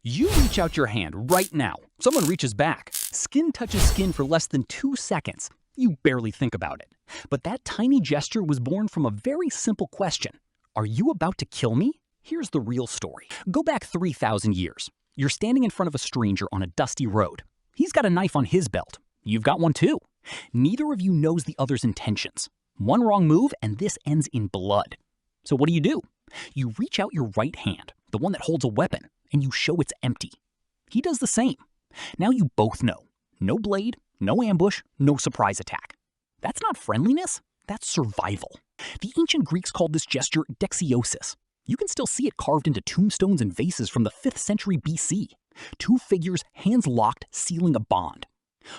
You reach out your hand right now. Someone reaches back. Skin touches skin for less than 2 seconds. You barely think about it. But that tiny gesture was born from a very simple question. Are you about to kill me? Here's the real story. Go back 3,000 years. You're standing in front of a stranger on a dusty road. He's got a knife on his belt. You've got one too. Neither of you knows the other's intentions. One wrong move and this ends in blood. So what do? You reach out your right hand, the one that holds a weapon, and you show it's empty. He does the same. Now you both know. No blade, no ambush, no surprise attack. That's not friendliness, that's survival. The ancient Greeks called this gesture dexiosis. You can still see it carved into tombstones and vases from the 5th century BC. 2 figures, hands locked, sealing a bond.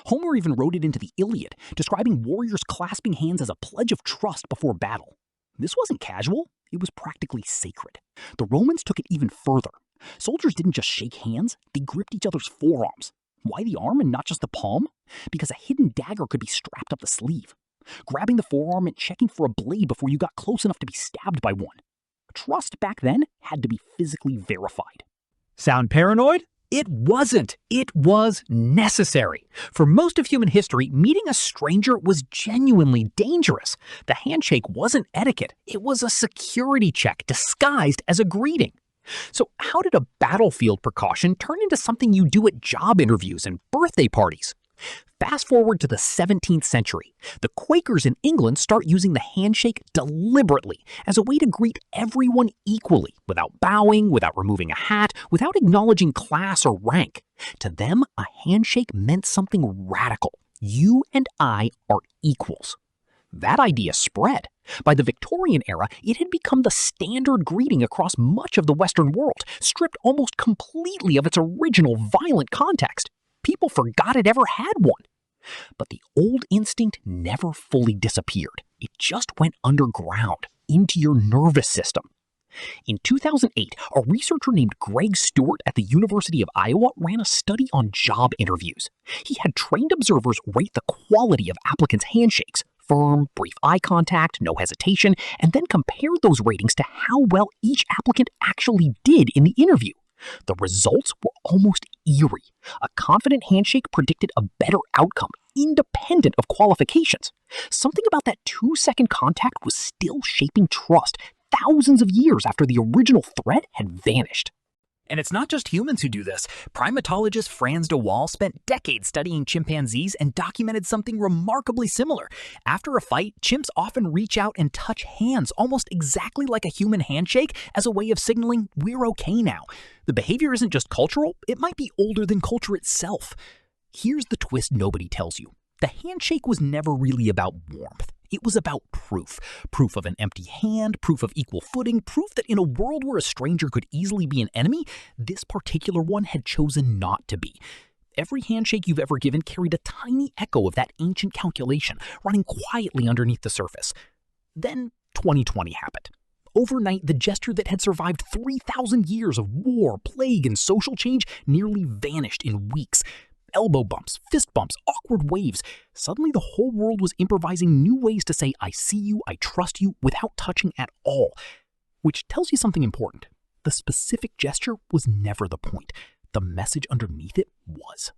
Homer even wrote it into the Iliad, describing warriors clasping hands as a pledge of trust before battle. This wasn't casual, it was practically sacred. The Romans took it even further. Soldiers didn't just shake hands, they gripped each other's forearms. Why the arm and not just the palm? Because a hidden dagger could be strapped up the sleeve. Grabbing the forearm and checking for a blade before you got close enough to be stabbed by one. Trust back then had to be physically verified. Sound paranoid? It wasn't. It was necessary. For most of human history, meeting a stranger was genuinely dangerous. The handshake wasn't etiquette. It was a security check disguised as a greeting. So how did a battlefield precaution turn into something you do at job interviews and birthday parties? Fast forward to the 17th century. The Quakers in England start using the handshake deliberately as a way to greet everyone equally, without bowing, without removing a hat, without acknowledging class or rank. To them, a handshake meant something radical. You and I are equals. That idea spread. By the Victorian era, it had become the standard greeting across much of the Western world, stripped almost completely of its original violent context. People forgot it ever had one. But the old instinct never fully disappeared. It just went underground, into your nervous system. In 2008, a researcher named Greg Stewart at the University of Iowa ran a study on job interviews. He had trained observers rate the quality of applicants' handshakes, firm, brief eye contact, no hesitation, and then compared those ratings to how well each applicant actually did in the interview. The results were almost eerie. A confident handshake predicted a better outcome, independent of qualifications. Something about that 2-second contact was still shaping trust, thousands of years after the original threat had vanished. And it's not just humans who do this. Primatologist Frans de Waal spent decades studying chimpanzees and documented something remarkably similar. After a fight, chimps often reach out and touch hands, almost exactly like a human handshake, as a way of signaling, we're okay now. The behavior isn't just cultural, it might be older than culture itself. Here's the twist nobody tells you. The handshake was never really about warmth. It was about proof. Proof of an empty hand, proof of equal footing, proof that in a world where a stranger could easily be an enemy, this particular one had chosen not to be. Every handshake you've ever given carried a tiny echo of that ancient calculation, running quietly underneath the surface. Then 2020 happened. Overnight, the gesture that had survived 3,000 years of war, plague, and social change nearly vanished in weeks. Elbow bumps, fist bumps, awkward waves. Suddenly the whole world was improvising new ways to say, I see you, I trust you, without touching at all. Which tells you something important. The specific gesture was never the point. The message underneath it was.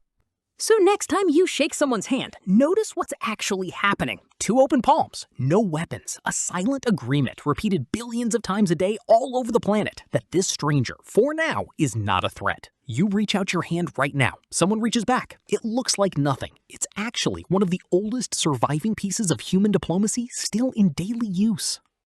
So next time you shake someone's hand, notice what's actually happening. 2 open palms, no weapons, a silent agreement repeated billions of times a day all over the planet that this stranger, for now, is not a threat. You reach out your hand right now. Someone reaches back. It looks like nothing. It's actually one of the oldest surviving pieces of human diplomacy still in daily use.